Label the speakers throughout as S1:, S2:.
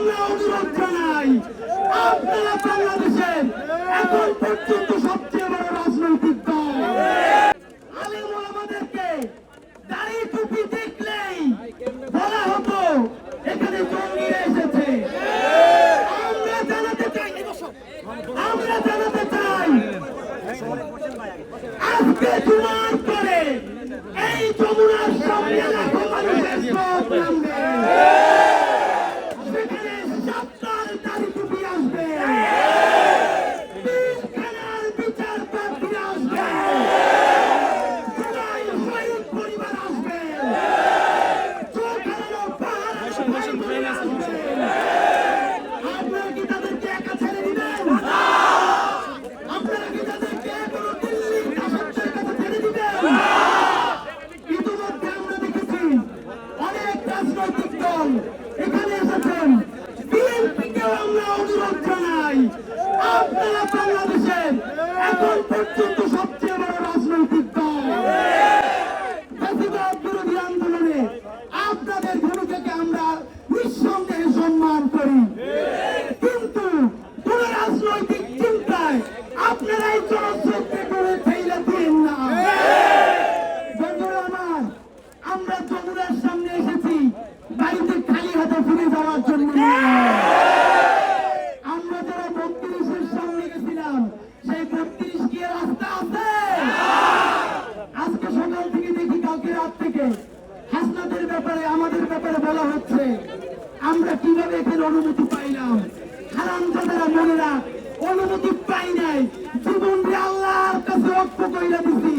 S1: আমরা অনুরোধ জানাই, আপনারা বাংলাদেশের এখন পর্যন্ত সবচেয়ে বড় রাজনৈতিক দল। আলেম ওলামাদেরকে দাড়ি টুপি দেখলেই বলা হতো এখানে জঙ্গিরা এসেছে। আমরা জানাতে চাই আজকে জুমার পরে এই যমুনার সামনে লাখো মানুষের স্রোত নামবে। সেখানে সাতটার দাড়ি টুপি আসবে, পিলখানার বিচারপতিরা আসবে, জুলাই শহীদ পরিবার আসবে, চোখ হারানো পাহাড় আসবে। আপনারা কি তাদেরকে একা ছেড়ে দিবেন? আপনারা কি তাদেরকে এখনো দিল্লির দাসত্বের কাছে ছেড়ে দিবেন? ইতিমধ্যে আমরা দেখেছি অনেক রাজনৈতিক দল এখানে এসেছেন। বিএনপিকেও আমরা অনুরোধ জানাই, আপনারা বাংলাদেশের এখন পর্যন্ত সবচেয়ে বড় রাজনৈতিক দল। ফ্যাসিবাদ বিরোধী আন্দোলনে আপনাদের ভূমিকাকে আমরা নিঃসন্দেহে সম্মান করি, কিন্তু কোন রাজনৈতিক চিন্তায় আপনারাই জনস্রোতকে করে ফেলে দিন না। বন্ধুরা আমার, আমরা যমুনার সামনে এসেছি বাড়িতে খালি হাতে ফিরে যাওয়ার জন্য। আমরা যারা ৩২-এর সামনে গেছিলাম, সেই ৩২ কি রাস্তা আছে? আজকে সকাল থেকে দেখি, কালকে রাত থেকে হাসনাদের ব্যাপারে, আমাদের ব্যাপারে বলা হচ্ছে। আমরা কিভাবে এখানে অনুমতি পাইলাম? হারামজাদারা মনে রাখ, অনুমতি পাই নাই, জীবন আল্লাহর কাছে রক্ত কইরা দিছি।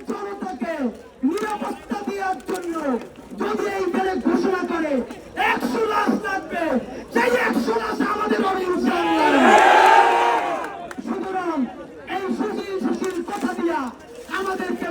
S1: জনতাকে নিরাপত্তা দেওয়ার জন্য যদি এইখানে ঘোষণা করে ১০০ লাশ লাগবে, সেই ১০০ লাশ আমাদের হবে ইনশাআল্লাহ। সুতরাং এই সুশীল কথা দিয়া আমাদেরকে